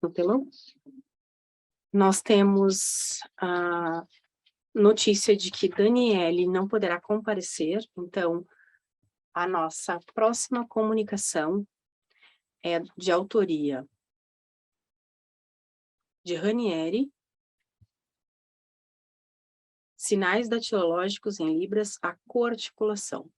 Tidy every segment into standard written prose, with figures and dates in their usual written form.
no telão. Nós temos a notícia de que Daniele não poderá comparecer, então a nossa próxima comunicação é de autoria de Ranieri, sinais datilológicos em Libras, a coarticulação.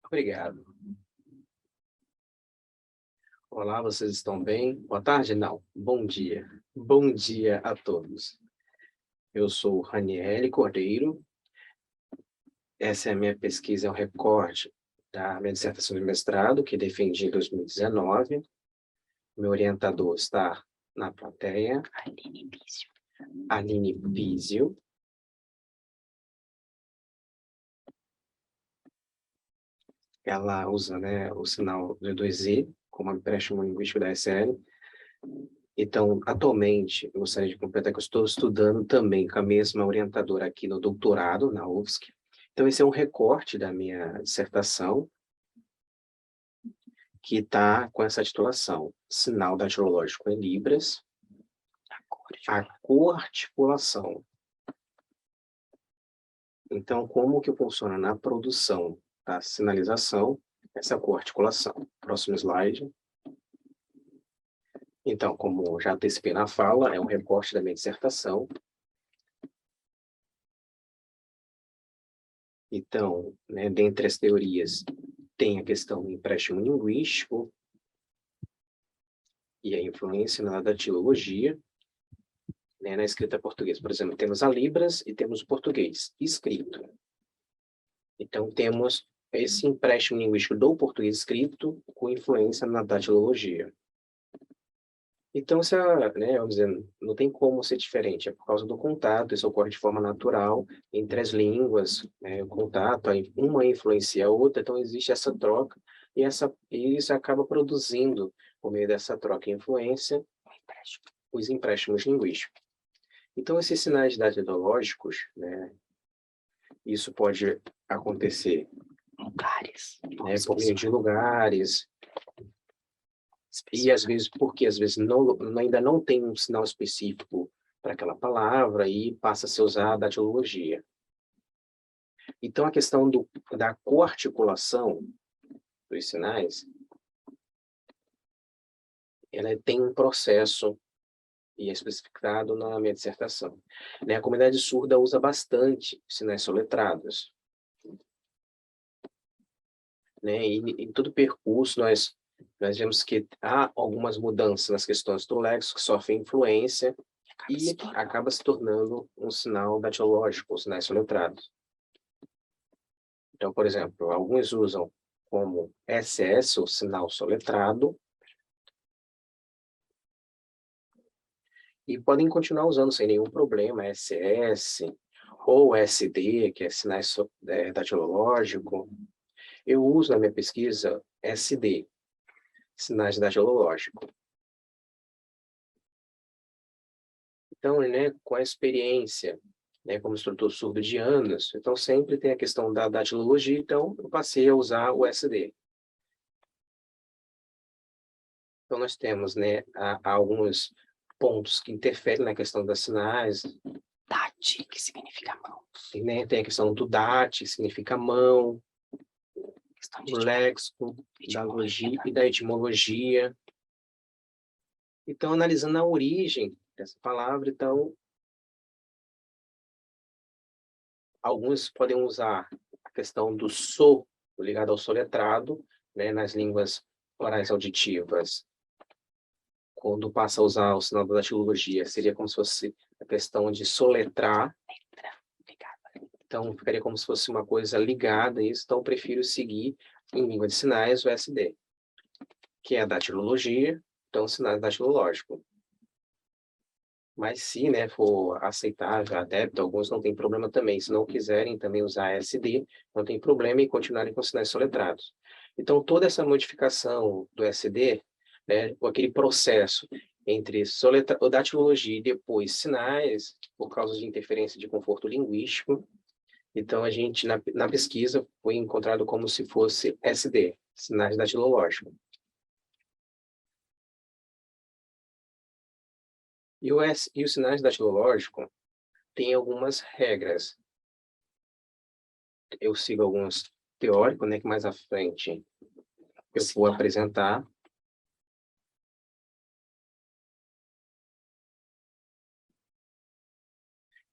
Obrigado. Olá, vocês estão bem? Boa tarde? Não. Bom dia. Bom dia a todos. Eu sou Ranieri Cordeiro. Essa é a minha pesquisa, é um recorte da minha dissertação de mestrado, que defendi em 2019. Meu orientador está na plateia. Aline Pizio. Ela usa, né, o sinal de 2i como empréstimo linguístico da SL. Então, atualmente, eu gostaria de completar que eu estou estudando também com a mesma orientadora aqui no doutorado, na UFSC. Então, esse é um recorte da minha dissertação, que está com essa titulação: Sinal datilológico em Libras, a coarticulação. Então, como que funciona na produção da sinalização, essa coarticulação? Próximo slide. Então, como já antecipei na fala, é um recorte da minha dissertação. Então, né, dentre as teorias, tem a questão do empréstimo linguístico e a influência na datilologia, né, na escrita portuguesa. Por exemplo, temos a Libras e temos o português escrito. Então, temos esse empréstimo linguístico do português escrito com influência na datilologia. Então, né, vamos dizer, não tem como ser diferente, é por causa do contato, isso ocorre de forma natural entre as línguas, né, o contato, uma influencia a outra, então existe essa troca, e isso acaba produzindo, por meio dessa troca e influência, os empréstimos linguísticos. Então, esses sinais datilológicos, né, isso pode acontecer né, por meio de lugares, e às vezes, porque às vezes ainda não tem um sinal específico para aquela palavra e passa a ser usada a datilologia. Então, a questão da coarticulação dos sinais, ela tem um processo e é especificado na minha dissertação. Né, a comunidade surda usa bastante sinais soletrados. Né, e em todo o percurso, nós vemos que há algumas mudanças nas questões do léxico que sofrem influência e acaba se tornando um sinal datilológico, os sinais soletrados. Então, por exemplo, alguns usam como SS, o sinal soletrado, e podem continuar usando sem nenhum problema, SS, ou SD, que é sinais datilológico. Eu uso na minha pesquisa SD, sinais datilológico. Então, né, com a experiência, né, como instrutor surdo de anos, então sempre tem a questão da datilologia, então eu passei a usar o SD. Então nós temos, né, alguns pontos que interferem na questão das sinais. DAT, que significa mão. E, né, tem a questão do DAT, que significa mão, do léxico, da logia e da etimologia. Então, analisando a origem dessa palavra, então, alguns podem usar a questão do so, ligado ao soletrado, né, nas línguas orais auditivas. Quando passa a usar o sinal da datilologia, seria como se fosse a questão de soletrar. Então, ficaria como se fosse uma coisa ligada a isso. Então, eu prefiro seguir, em língua de sinais, o SD, que é a datilologia, então, sinais datilológico. Mas se, né, for aceitável, adepto, alguns não tem problema também. Se não quiserem também usar SD, não tem problema em continuarem com sinais soletrados. Então, toda essa modificação do SD, né, aquele processo entre datilologia e depois sinais, por causa de interferência de conforto linguístico. Então, a gente, na pesquisa, foi encontrado como se fosse SD, sinais datilológicos. E os sinais datilológicos têm algumas regras. Eu sigo alguns teóricos, né, que mais à frente eu vou apresentar.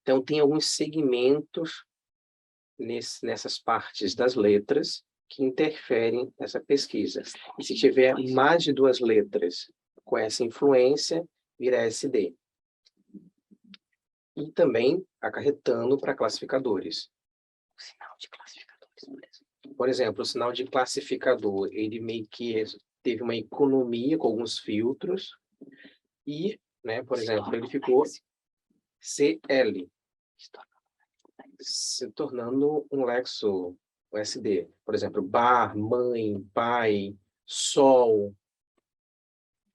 Então, tem alguns segmentos nessas partes das letras que interferem nessa pesquisa. E se tiver mais de 2 letras com essa influência, vira SD. E também acarretando para classificadores. O sinal de classificadores, por exemplo. Por exemplo, o sinal de classificador, ele meio que teve uma economia com alguns filtros e, né, por exemplo, ele ficou CL, se tornando um lexo SD. Por exemplo, bar, mãe, pai, sol.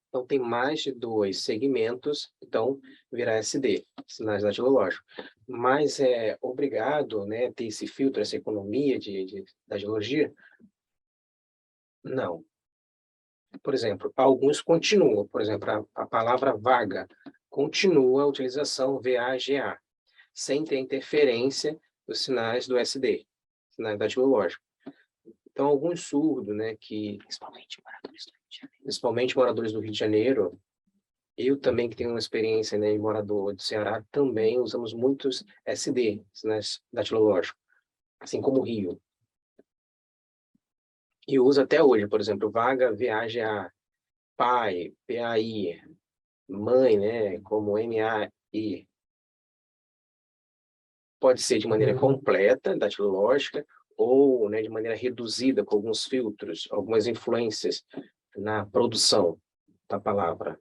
Então, tem mais de 2 segmentos, então virá SD, sinais datilológicos. Mas é obrigado, né, ter esse filtro, essa economia de datilogia? Não. Por exemplo, alguns continuam. Por exemplo, a palavra vaga continua a utilização VAGA, sem ter interferência dos sinais do SD, sinais datilológicos. Então, alguns surdos, né, que principalmente moradores do Rio de Janeiro, eu também que tenho uma experiência, né, em morador do Ceará, também usamos muitos SD, sinais datilológicos, assim como o Rio. E uso até hoje, por exemplo, vaga, VAGA, pai, PAI, mãe, né, como MAI. Pode ser de maneira completa, datilológica, ou, né, de maneira reduzida, com alguns filtros, algumas influências na produção da palavra.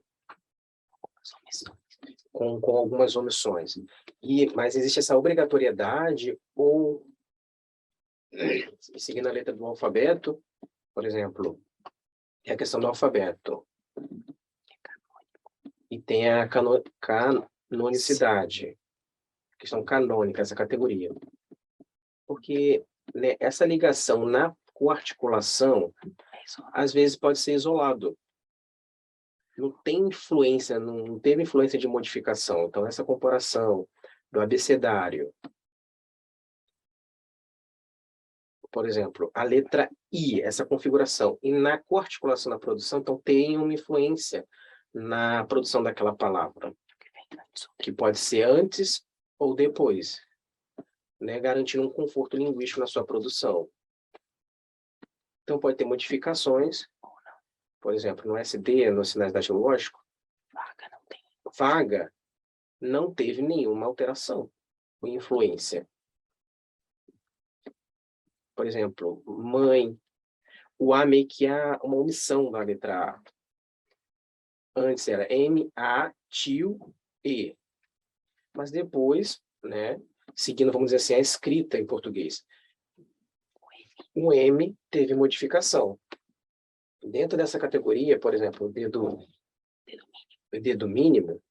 Com algumas omissões. Mas existe essa obrigatoriedade, ou, seguindo a letra do alfabeto, por exemplo, é a questão do alfabeto. E tem a canonicidade, questão canônica, essa categoria. Porque, né, essa ligação na coarticulação, às vezes pode ser isolado. Não tem influência, não teve influência de modificação. Então, essa comparação do abecedário. Por exemplo, a letra I, essa configuração. E na coarticulação da produção, então, tem uma influência na produção daquela palavra, que pode ser antes ou depois, né, garantindo um conforto linguístico na sua produção. Então, pode ter modificações, por exemplo, no SD, nos sinais datilológicos, vaga não teve nenhuma alteração ou influência. Por exemplo, mãe, o A meio que há uma omissão da letra A. Antes era M-A, tio, E. Mas depois, né, seguindo, vamos dizer assim, a escrita em português, o M teve modificação. Dentro dessa categoria, por exemplo, o dedo mínimo,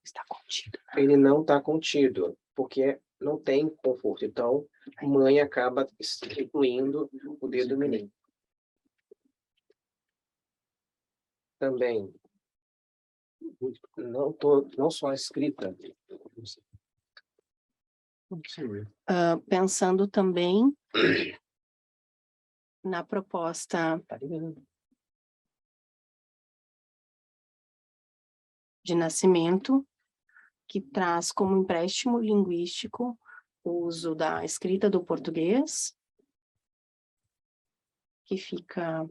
Está contido. ele não está contido, porque não tem conforto. Então, mãe acaba incluindo o dedo mínimo. Também, não só a escrita. Pensando também na proposta de nascimento, que traz como empréstimo linguístico o uso da escrita do português, que fica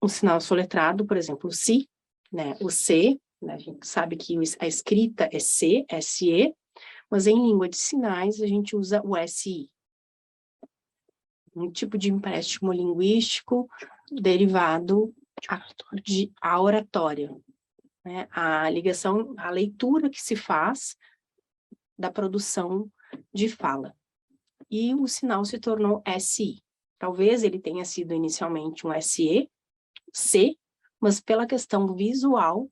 um sinal soletrado, por exemplo, o si, né? O C, né? A gente sabe que a escrita é C, SE, mas em língua de sinais a gente usa o SI. Um tipo de empréstimo linguístico derivado à oratória, né? A ligação, a leitura que se faz da produção de fala. E o sinal se tornou SI. Talvez ele tenha sido inicialmente um SE, C, mas pela questão visual,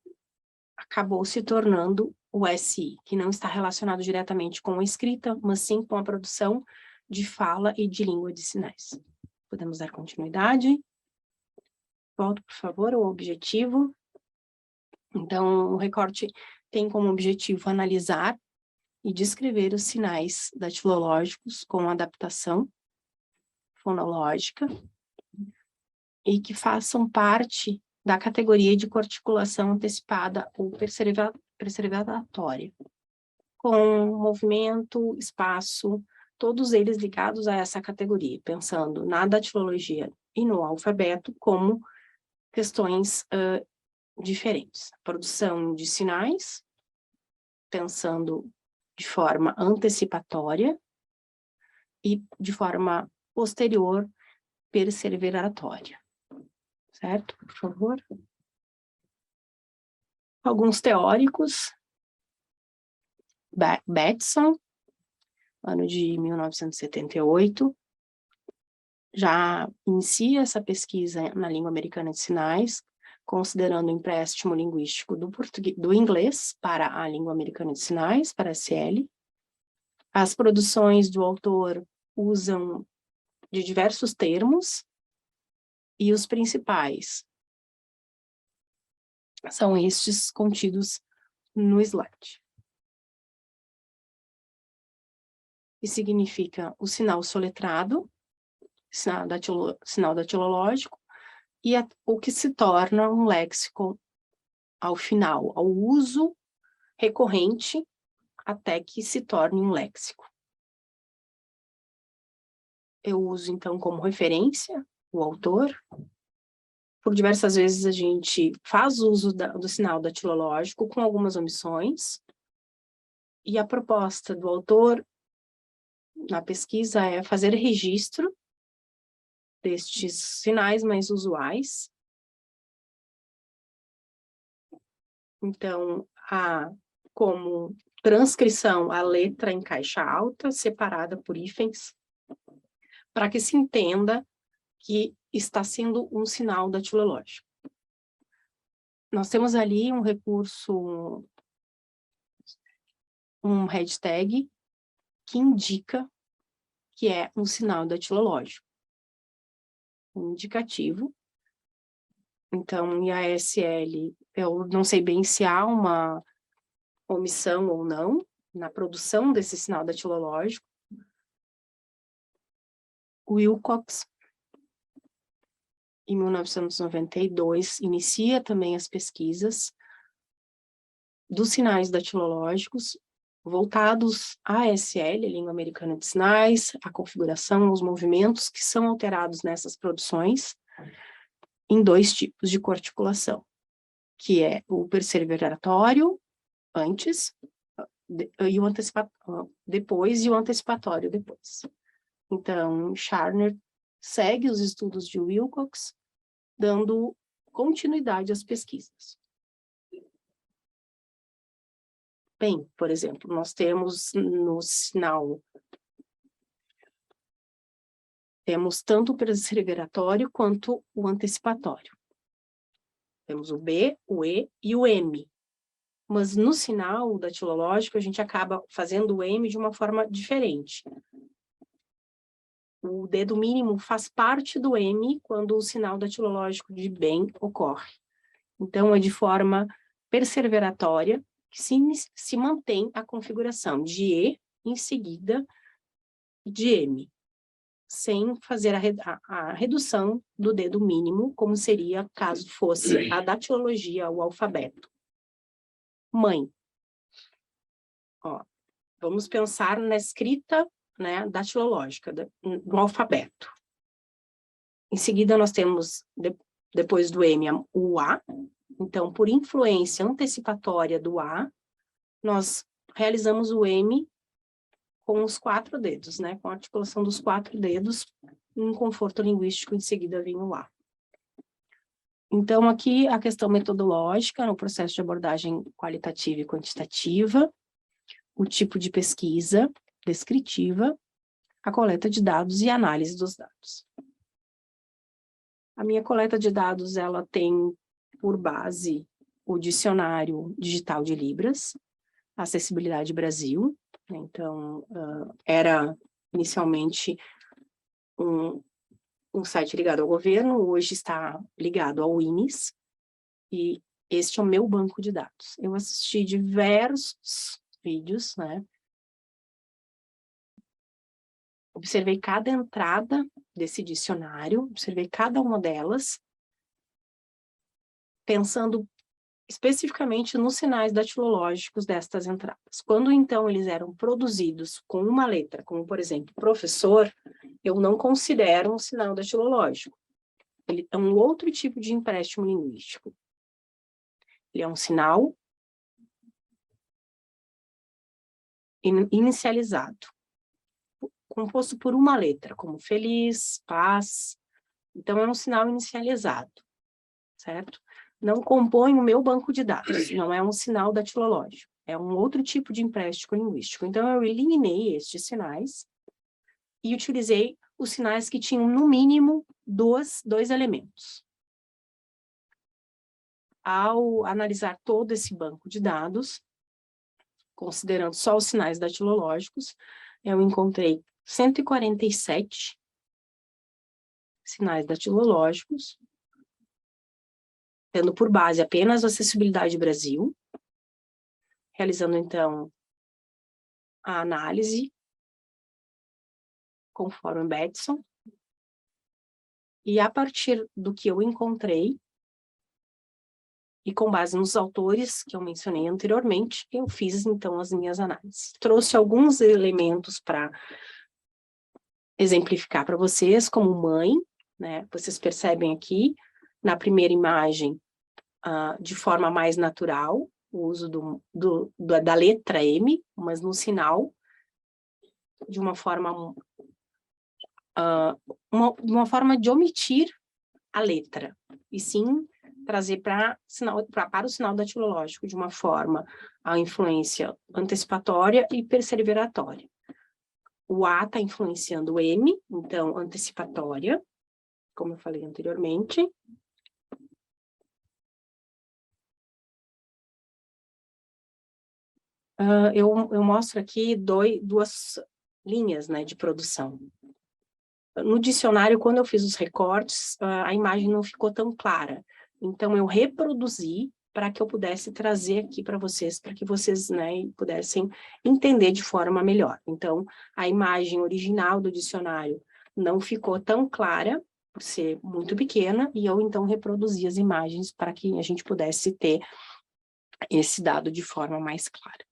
acabou se tornando o SI, que não está relacionado diretamente com a escrita, mas sim com a produção de fala e de língua de sinais. Podemos dar continuidade? Volta, por favor, ao objetivo. Então, o recorte tem como objetivo analisar e descrever os sinais datilológicos com adaptação fonológica e que façam parte da categoria de corticulação antecipada ou preservatória, com movimento, espaço, todos eles ligados a essa categoria, pensando na datilologia e no alfabeto como questões diferentes. Produção de sinais, pensando de forma antecipatória e de forma posterior, perseveratória. Certo? Por favor. Alguns teóricos. Bateson, ano de 1978, já inicia essa pesquisa na língua americana de sinais, considerando o empréstimo linguístico do inglês para a língua americana de sinais, para a SL. As produções do autor usam de diversos termos, e os principais são estes contidos no slide. Que significa o sinal soletrado, sinal datilológico, e o que se torna um léxico ao final, ao uso recorrente, até que se torne um léxico. Eu uso, então, como referência o autor. Por diversas vezes a gente faz uso do sinal datilológico com algumas omissões, e a proposta do autor na pesquisa é fazer registro destes sinais mais usuais. Então, como transcrição, a letra em caixa alta, separada por hífens, para que se entenda que está sendo um sinal datilológico. Nós temos ali um recurso, um hashtag, que indica que é um sinal datilológico, um indicativo. Então, em ASL, eu não sei bem se há uma omissão ou não na produção desse sinal datilológico. Wilcox, em 1992, inicia também as pesquisas dos sinais datilológicos voltados à ASL, a língua americana de sinais, a configuração, os movimentos que são alterados nessas produções, em dois tipos de corticulação, que é o perseveratório antes e o depois, e o antecipatório depois. Então, Scharner segue os estudos de Wilcox, dando continuidade às pesquisas. Bem, por exemplo, nós temos no sinal, temos tanto o perseveratório quanto o antecipatório. Temos o B, o E e o M. Mas no sinal datilológico, a gente acaba fazendo o M de uma forma diferente. O dedo mínimo faz parte do M quando o sinal datilológico de bem ocorre. Então, é de forma perseveratória que se mantém a configuração de E em seguida de M, sem fazer a redução do dedo mínimo, como seria caso fosse a datilologia, o alfabeto. Mãe. Ó, vamos pensar na escrita, né, datilológica, do alfabeto. Em seguida, nós temos, depois do M, o A. Então, por influência antecipatória do A, nós realizamos o M com os 4 dedos, né, com a articulação dos 4 dedos, em conforto linguístico, em seguida vem o A. Então, aqui a questão metodológica, no processo de abordagem qualitativa e quantitativa, o tipo de pesquisa descritiva, a coleta de dados e a análise dos dados. A minha coleta de dados, ela tem por base o Dicionário Digital de Libras, Acessibilidade Brasil. Então, era inicialmente um site ligado ao governo, hoje está ligado ao INES, e este é o meu banco de dados. Eu assisti diversos vídeos, né? Observei cada entrada desse dicionário, observei cada uma delas, pensando especificamente nos sinais datilológicos destas entradas. Quando, então, eles eram produzidos com uma letra, como, por exemplo, professor, eu não considero um sinal datilológico. Ele é um outro tipo de empréstimo linguístico. Ele é um sinal inicializado, composto por uma letra, como feliz, paz. Então, é um sinal inicializado, certo? Não compõe o meu banco de dados, não é um sinal datilológico, é um outro tipo de empréstimo linguístico. Então, eu eliminei estes sinais e utilizei os sinais que tinham, no mínimo, dois elementos. Ao analisar todo esse banco de dados, considerando só os sinais datilológicos, eu encontrei 147 sinais datilológicos, tendo por base apenas a Acessibilidade Brasil, realizando, então, a análise conforme Batson, e a partir do que eu encontrei, e com base nos autores que eu mencionei anteriormente, eu fiz, então, as minhas análises. Trouxe alguns elementos para exemplificar para vocês, como mãe, né? Vocês percebem aqui, na primeira imagem, de forma mais natural, o uso da letra M, mas no sinal, de uma forma de omitir a letra, e sim trazer para o sinal datilológico de uma forma a influência antecipatória e perseveratória. O A está influenciando o M, então antecipatória, como eu falei anteriormente. Eu mostro aqui duas linhas, né, de produção. No dicionário, quando eu fiz os recortes, a imagem não ficou tão clara. Então, eu reproduzi para que eu pudesse trazer aqui para vocês, para que vocês, né, pudessem entender de forma melhor. Então, a imagem original do dicionário não ficou tão clara, por ser muito pequena, e eu, então, reproduzi as imagens para que a gente pudesse ter esse dado de forma mais clara.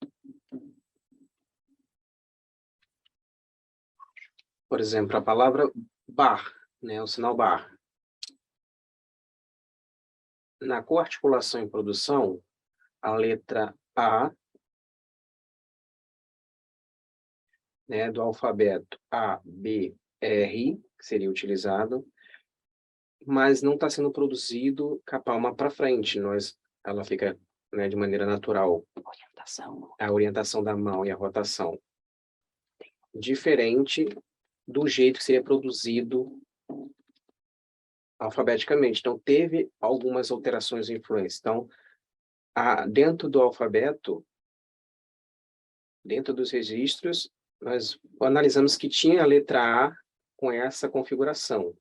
Por exemplo, a palavra bar, né, o sinal bar. Na coarticulação em produção, a letra A, né, do alfabeto A, B, R, que seria utilizado, mas não está sendo produzido com a palma para frente. Ela fica, né, de maneira natural. A orientação da mão e a rotação. Diferente do jeito que seria produzido alfabeticamente. Então, teve algumas alterações e influências. Então, dentro do alfabeto, dentro dos registros, nós analisamos que tinha a letra A com essa configuração.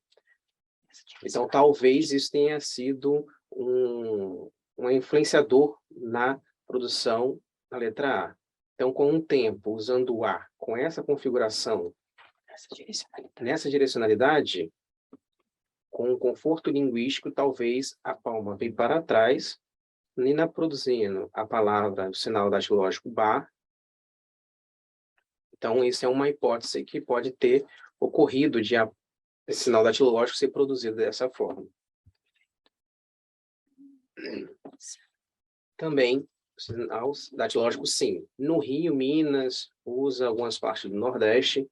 Então, talvez isso tenha sido um influenciador na produção da letra A. Então, com o tempo, usando o A com essa configuração, nessa direcionalidade, com o conforto linguístico, talvez a palma veio para trás, nem produzindo a palavra, o sinal datilológico bar. Então, isso é uma hipótese que pode ter ocorrido de esse sinal datilológico ser produzido dessa forma. Também, o sinal datilológico, sim. No Rio, Minas, usa algumas partes do Nordeste.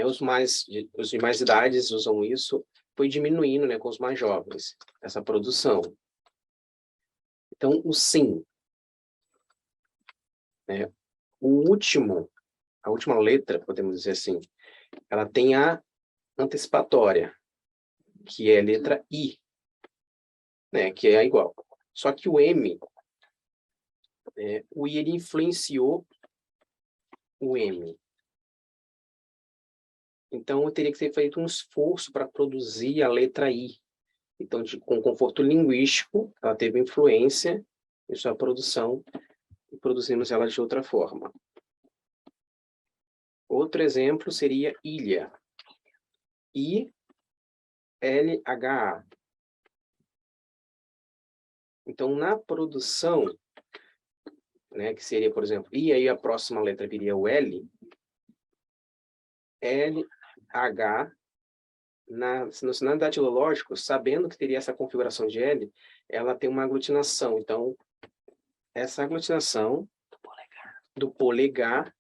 Os de mais idades usam isso. Foi diminuindo, né, com os mais jovens, essa produção. Então, o sim. Né, a última letra, podemos dizer assim, ela tem a antecipatória, que é a letra I. né, que é igual. Só que o M, o I ele influenciou o M. Então, eu teria que ter feito um esforço para produzir a letra I. Então, com conforto linguístico, ela teve influência em sua produção e produzimos ela de outra forma. Outro exemplo seria ilha. I-L-H-A. Então, na produção, né, que seria, por exemplo, I, aí a próxima letra viria o L, L-H, no sinal datilológico, sabendo que teria essa configuração de L, ela tem uma aglutinação. Então, essa aglutinação do polegar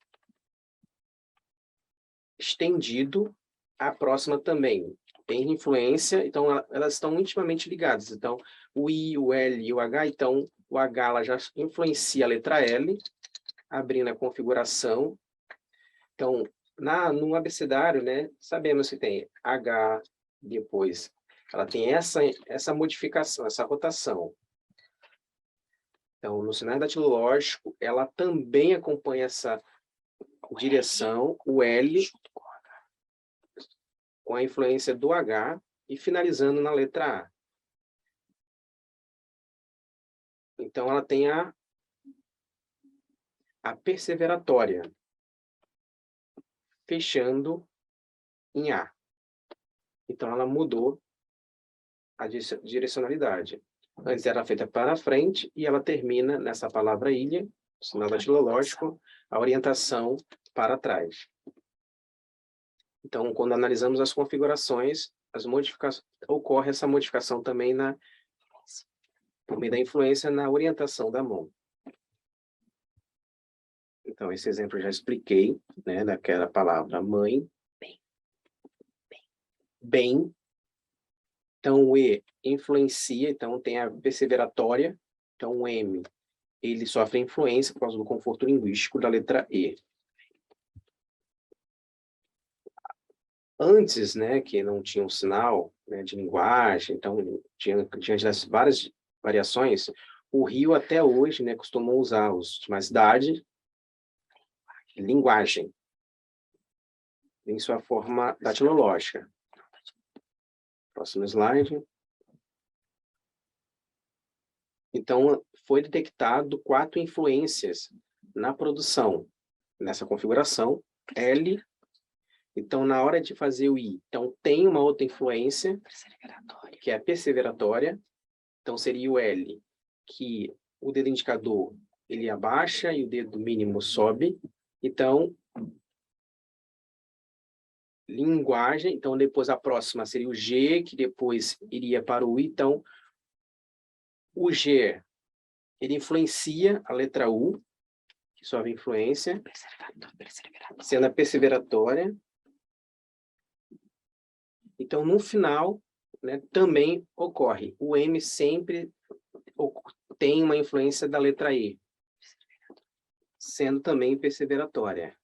estendido à próxima também. Tem influência, então elas estão intimamente ligadas. Então, o I, o L e o H, então o H ela já influencia a letra L, abrindo a configuração. Então, no abecedário, né, sabemos que tem H, depois ela tem essa modificação, essa rotação. Então, no sinal datilológico, ela também acompanha essa direção, o L, com a influência do H, e finalizando na letra A. Então, ela tem a perseveratória, fechando em A. Então, ela mudou a direcionalidade. Antes era feita para frente e ela termina nessa palavra ilha, sinal datilológico, a orientação para trás. Então, quando analisamos as configurações, ocorre essa modificação também por meio da influência na orientação da mão. Então, esse exemplo eu já expliquei, né, daquela palavra mãe. Bem. Então, o E influencia, então tem a perseveratória. Então, o M, ele sofre influência por causa do conforto linguístico da letra E. Antes, né, que não tinha um sinal, né, de linguagem, então, diante das várias variações, o Rio até hoje, né, costumam usar os de mais idade, linguagem, em sua forma datilológica. Próximo slide. Então, foi detectado 4 influências na produção, nessa configuração, L. Então, na hora de fazer o I, então tem uma outra influência, que é a perseveratória. Então, seria o L, que o dedo indicador ele abaixa e o dedo mínimo sobe. Então, linguagem. Então, depois a próxima seria o G, que depois iria para o I. Então, o G, ele influencia a letra U, que sofre influência, sendo a perseveratória. Então, no final, né, também ocorre. O M sempre tem uma influência da letra E, sendo também perseveratória.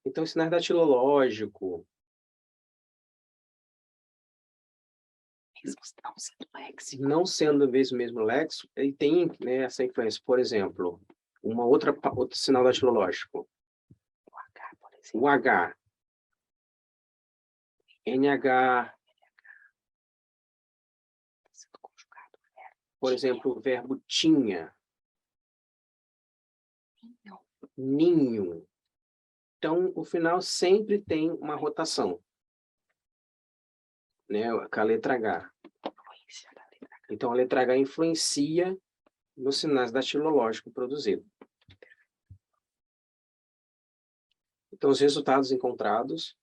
Então, o sinal datilológico, não sendo mesmo léxico, ele tem, né, essa influência. Por exemplo, outro sinal datilológico. O H. NH. Por exemplo, o verbo tinha. Ninho. Então, o final sempre tem uma rotação, né, com a letra H. Então, a letra H influencia nos sinais datilológicos produzidos. Então, os resultados encontrados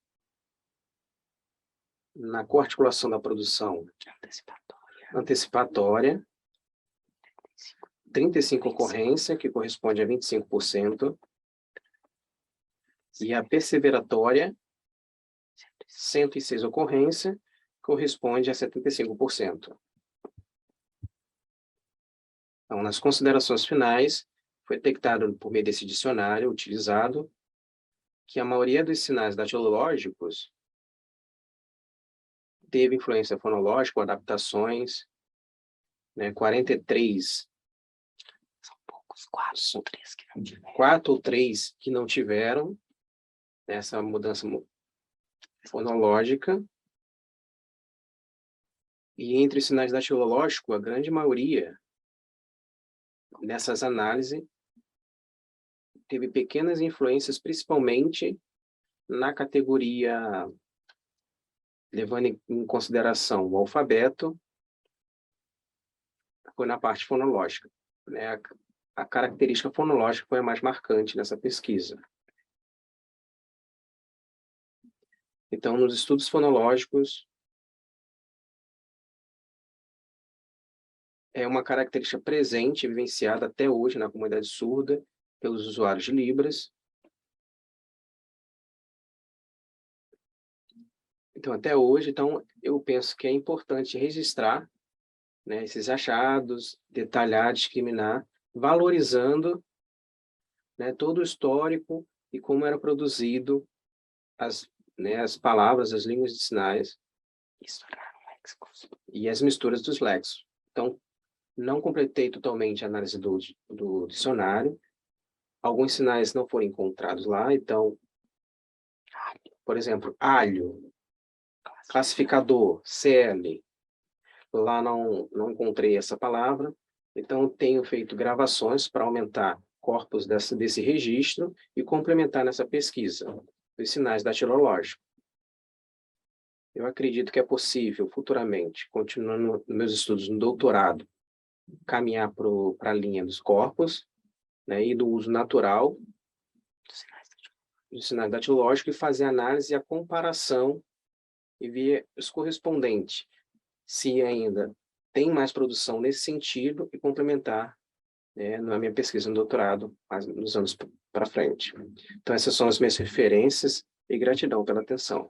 na coarticulação da produção antecipatória, 35 ocorrência, que corresponde a 25%, e a perseveratória, 106 ocorrência, corresponde a 75%. Então, nas considerações finais, foi detectado por meio desse dicionário utilizado que a maioria dos sinais datilológicos teve influência fonológica, adaptações, né? 43. São poucos, 4 ou 3 que não tiveram. 4 ou 3 que não tiveram essa mudança fonológica. E entre os sinais datilológicos, a grande maioria nessas análises teve pequenas influências, principalmente na categoria, levando em consideração o alfabeto, foi na parte fonológica, né? A característica fonológica foi a mais marcante nessa pesquisa. Então, nos estudos fonológicos, é uma característica presente, vivenciada até hoje na comunidade surda, pelos usuários de Libras. Então, até hoje, eu penso que é importante registrar, né, esses achados, detalhar, discriminar, valorizando, né, todo o histórico e como era produzido as palavras, as línguas de sinais e as misturas dos léxicos. Então, não completei totalmente a análise do dicionário. Alguns sinais não foram encontrados lá, então, por exemplo, alho, classificador, CL, lá não encontrei essa palavra, então tenho feito gravações para aumentar corpos desse registro e complementar nessa pesquisa os sinais datilológicos. Eu acredito que é possível, futuramente, continuando meus estudos no doutorado, caminhar para a linha dos corpos, né, e do uso natural dos sinais datilológicos e fazer a análise e a comparação e ver os correspondentes, se ainda tem mais produção nesse sentido e complementar, né, na minha pesquisa no doutorado, nos anos para frente. Então, essas são as minhas referências e gratidão pela atenção.